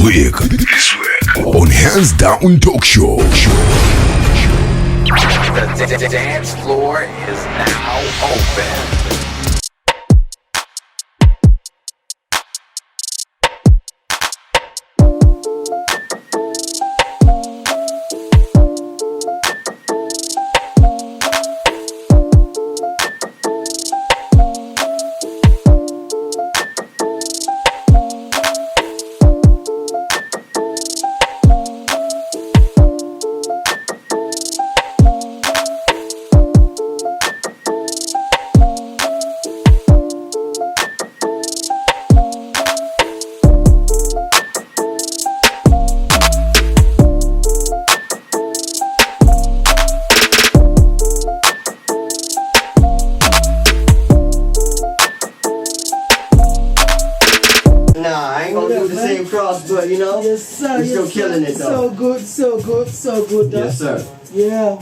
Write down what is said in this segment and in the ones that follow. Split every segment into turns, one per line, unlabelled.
week on Hands Down Talk Show.
The dance floor is now open.
But you know,
yes, sir,
we're still killing it though.
So good, though.
Yes, sir.
Yeah.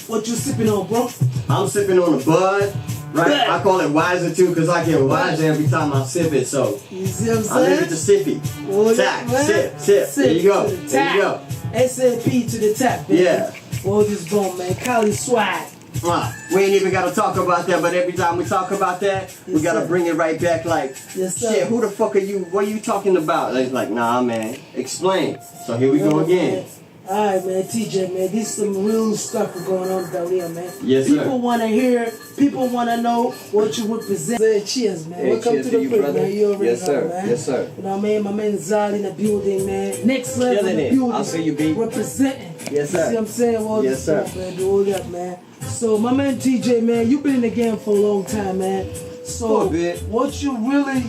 What you sipping on, bro?
I'm sipping on a bud. Right? I call it Wiser too because I get wiser every time I sip it. So
you see what I'm
I
saying?
live it to sippy.
Well,
Tac,
man.
sip. There you go. There you go.
S&P to the tap, man.
Yeah.
Well, this bone, man. Cali swag.
We ain't even got to talk about that, but every time we talk about that, we got to bring it right back like, shit, who the fuck are you? What are you talking about? And it's like, nah, man, explain. So here we go again.
Alright, man, TJ, man, this is some real stuff going on down here, man.
Yes, sir.
People want to hear, people want to know what you represent. Say cheers, man.
Hey,
welcome
cheers
to the
you,
crib,
brother.
man. You already
Yes,
know,
sir.
man.
Yes, sir.
You know what I mean? My man Zal in the building, man. Next level
Killing
in the
it.
building.
I'll see you, B.
Representing.
Yes, sir.
See what I'm saying? Well,
yes, sir.
Stuff, man. Do all that, man. So, my man TJ, man, you've been in the game for a long time, man. So,
For a bit.
what you really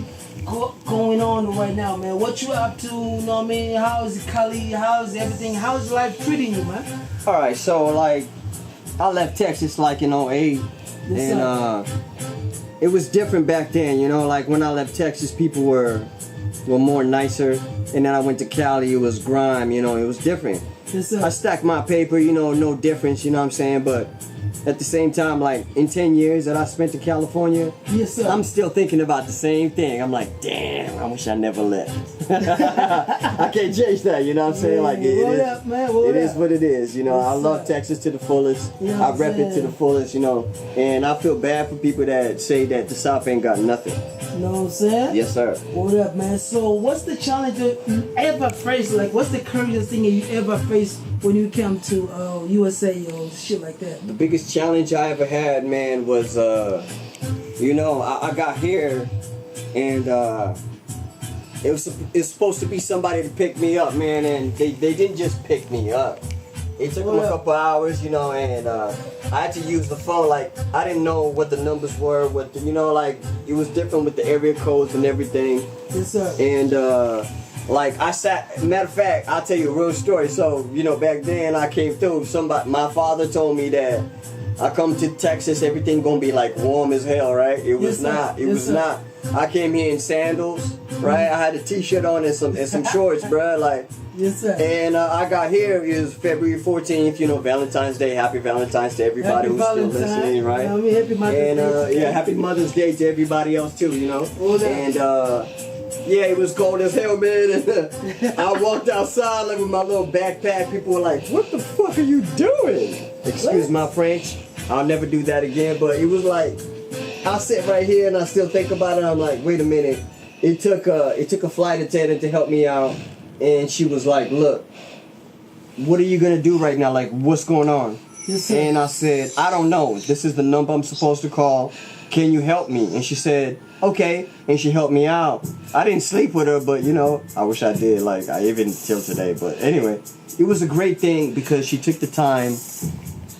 going on right now, man? What you up to? You know what I mean? How's Cali? How's everything? How's life treating you, man?
Alright, so like I left Texas like in '08, and it was different back then, you know, like when I left Texas people were more nicer, and then I went to Cali, it was grime, you know, it was different.
Yes, sir.
I stacked my paper, you know, no difference, you know what I'm saying, but at the same time, like in 10 years that I spent in California,
yes, sir.
I'm still thinking about the same thing. I'm like, damn, I wish I never left. I can't change that, you know what I'm saying? Like it is what it is, you know.
Yes,
I love
sir.
Texas to the fullest.
You know
I
what
rep
I'm
it to the fullest, you know. And I feel bad for people that say that the South ain't got nothing.
You know what I'm saying?
Yes, sir.
What up, man? So, what's the challenge that you ever faced? Like, what's the craziest thing you ever faced when you came to USA or shit like that?
The biggest challenge I ever had, man, was, you know, I got here and it's supposed to be somebody to pick me up, man, and they didn't just pick me up. It took them a couple hours, you know, and I had to use the phone. Like, I didn't know what the numbers were, you know, like, it was different with the area codes and everything.
Yes, sir.
And, like, I sat, matter of fact, I'll tell you a real story. So, you know, back then I came through, my father told me that I come to Texas, everything gonna be like warm as hell, right? It was not. It was not. I came here in sandals, right? I had a t-shirt on and some shorts, bruh, like.
Yes, sir.
And I got here, it was February 14th, you know, Valentine's Day. Happy Valentine's to everybody who's still listening, right?
You know what I mean? Happy Mother's Day.
Yeah, happy Mother's Day to everybody else too, you know. And yeah, it was cold as hell, man. And I walked outside like with my little backpack. People were like, "What the fuck are you doing?" Excuse my French. I'll never do that again. But it was like, I sit right here and I still think about it. I'm like, wait a minute. It took a flight attendant to help me out, and she was like, "Look, what are you gonna do right now? Like, what's going on?"
Yes,
and I said, "I don't know. This is the number I'm supposed to call. Can you help me?" And she said, "Okay." And she helped me out. I didn't sleep with her, but you know, I wish I did. Like, I even till today. But anyway, it was a great thing because she took the time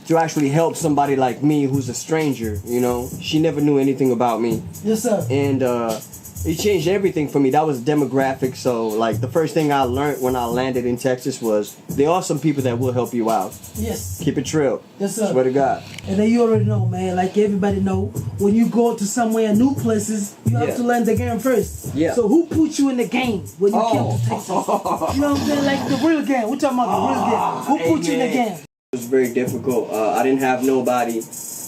to actually help somebody like me who's a stranger, you know. She never knew anything about me.
Yes, sir.
And it changed everything for me. That was demographic. So, like, the first thing I learned when I landed in Texas was there are some people that will help you out.
Yes.
Keep it real.
Yes, sir.
Swear to God.
And then you already know, man, like everybody know, when you go to somewhere, new places, you have to learn the game first.
Yeah.
So who put you in the game when you came to Texas? You know what I'm saying? Like the real game. We're talking about the real game. Who put you in the game?
It was very difficult. I didn't have nobody.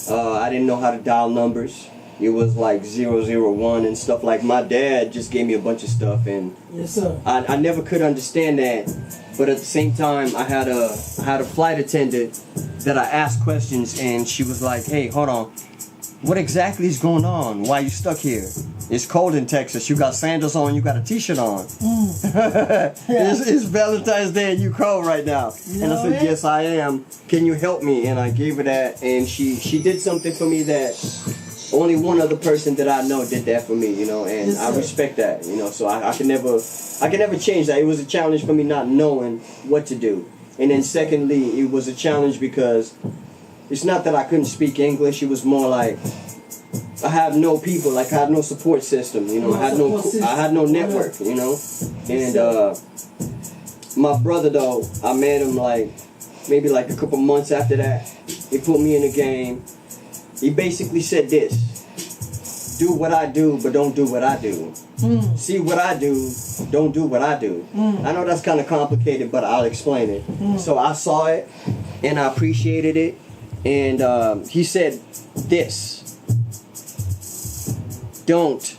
I didn't know how to dial numbers. it was like 001 and stuff. Like my dad just gave me a bunch of stuff, and
Yes, sir.
I never could understand that. But at the same time, I had a flight attendant that I asked questions, and she was like, "Hey, hold on, what exactly is going on? Why are you stuck here? It's cold in Texas. You got sandals on, you got a t-shirt on. It's Valentine's Day and you cold right now."
You
And I
know
said,
it?
"Yes, I am. Can you help me?" And I gave her that, and she did something for me that only one other person that I know did that for me, you know, and
Yes,
I
sir.
respect that, you know. So I can never change that. It was a challenge for me not knowing what to do. And then secondly, it was a challenge because it's not that I couldn't speak English. It was more like I have no people, like I had no support system, you know. I had no network, you know. And my brother though, I met him like maybe like a couple months after that. He put me in the game. He basically said this: do what I do, but don't do what I do. See what I do, don't do what I do. I know that's kind of complicated, but I'll explain it. So I saw it, and I appreciated it. And he said this: don't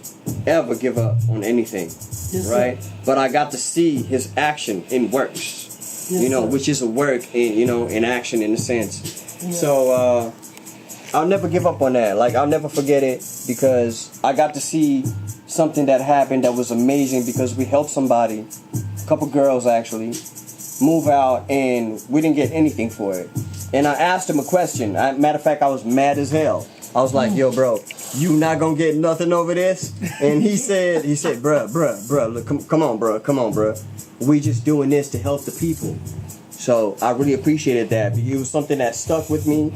ever give up on anything,
Yes,
right?
sir.
But I got to see his action in works,
Yes,
you know,
sir.
which is a work in, you know, in action in a sense.
Yeah.
So I'll never give up on that. Like, I'll never forget it, because I got to see something that happened that was amazing, because we helped somebody, a couple girls actually, move out, and we didn't get anything for it. And I asked him a question. Matter of fact, I was mad as hell. I was like, "Yo, bro, you not gonna get nothing over this?" And he said, bruh, look, come on, bruh. We just doing this to help the people. So I really appreciated that. It was something that stuck with me.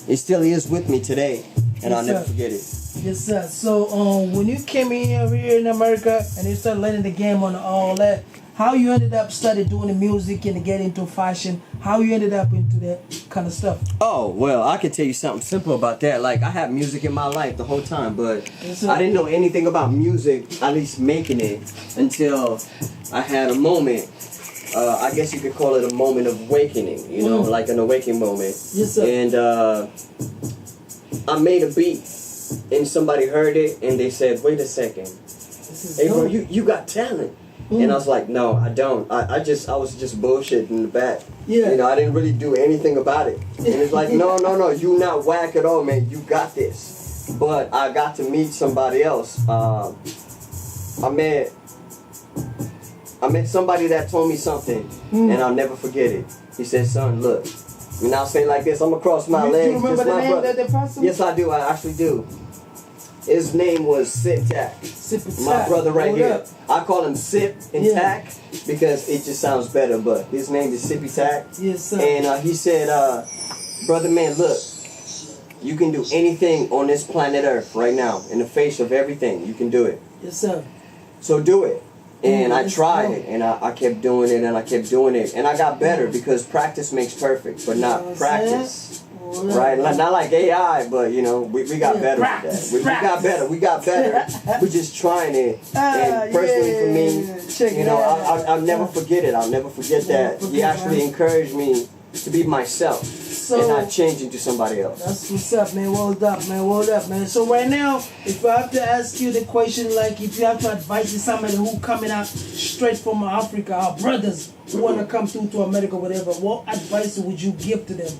It still is with me today, and I'll
Yes,
never
sir.
forget it.
Yes, sir. So, when you came in over here in America and you started learning the game on all that, how you ended up started doing the music and get into fashion? How you ended up into that kind of stuff?
Oh, well, I can tell you something simple about that. Like, I had music in my life the whole time, but
Yes, sir.
I didn't know anything about music, at least making it, until I had a moment. I guess you could call it a moment of awakening, you know, like an awakening moment.
Yes, sir.
And I made a beat, and somebody heard it, and they said, "Wait a second,
This is
hey, bro,
dope.
you got talent." And I was like, "No, I don't. I was just bullshitting in the back.
Yeah.
You know, I didn't really do anything about it." And it's like, no, you not whack at all, man. You got this. But I got to meet somebody else. I met somebody that told me something, and I'll never forget it. He said, "Son, look." And I'll say like this. I'm gonna cross my
You
legs.
remember
This
the
my
name
brother.
that they passed him?
Yes, I do. I actually do. His name was Sippytac.
Sippytac.
My brother right
Hold
here.
up.
I call him Sip and
Yeah.
Tac because it just sounds better, but his name is Sippytac.
Yes, sir.
And he said, "Brother man, look, you can do anything on this planet Earth right now. In the face of everything, you can do it.
Yes, sir.
So do it." And I
Let's
tried
go.
it, and I kept doing it, and I kept doing it. And I got better, because practice makes perfect, but
You know
not
what I'm
practice.
saying?
Right, not like AI, but you know, we got
Yeah,
better
practice,
with that. We got better. We're just trying it. And personally for me,
Check
you
it
know,
out.
I'll never forget it. I'll never forget that. He actually encouraged me to be myself and not change into somebody else.
That's what's up, man. Well up, man. Well up, man. So right now, if I have to ask you the question, like if you have to advise somebody who coming out straight from Africa, our brothers who want to come through to America, whatever, what advice would you give to them?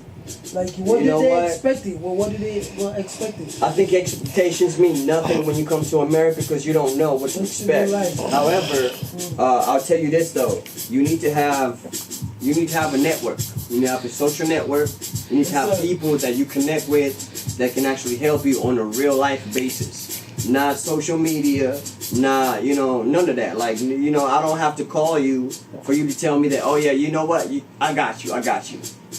Like, what
You
did
know
they
what?
expect it? Well, what did they expect it?
I think expectations mean nothing when you come to America, because you don't know what to expect.
Right.
However, I'll tell you this though: you need to have a network. You need to have a social network. You need to have
Yes, sir.
people that you connect with that can actually help you on a real life basis. Not social media, not, you know, none of that. Like, you know, I don't have to call you for you to tell me that, "Oh yeah, you know what, I got you.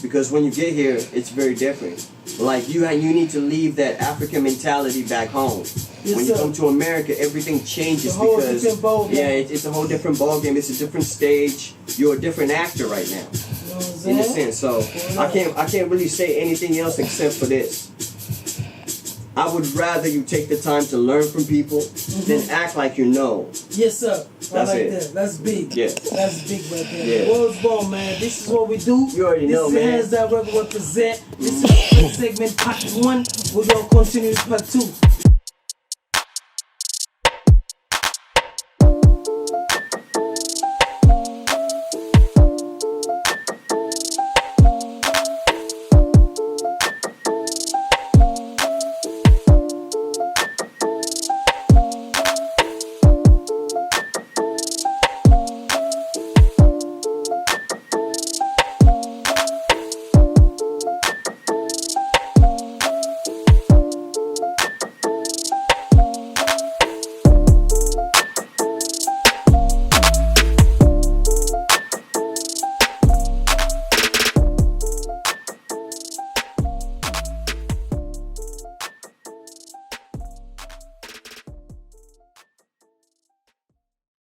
Because when you get here, it's very different. Like, you need to leave that African mentality back home.
Yes,
When you
sir.
come to America, everything changes,
It's a whole
because
different ball game.
it's a whole different ball game. It's a different stage. You're a different actor right now,
You know what I'm
in a
saying?
sense. So I can't really say anything else except for this. I would rather you take the time to learn from people than act like you know.
Yes, sir. I
That's
like
it.
that. That's big.
Yeah.
That's big right there.
Yeah.
World's Ball, man. This is what we do.
You already know,
This is
man.
Hands Down Record represent. This is segment part 1. We're going to continue with part 2.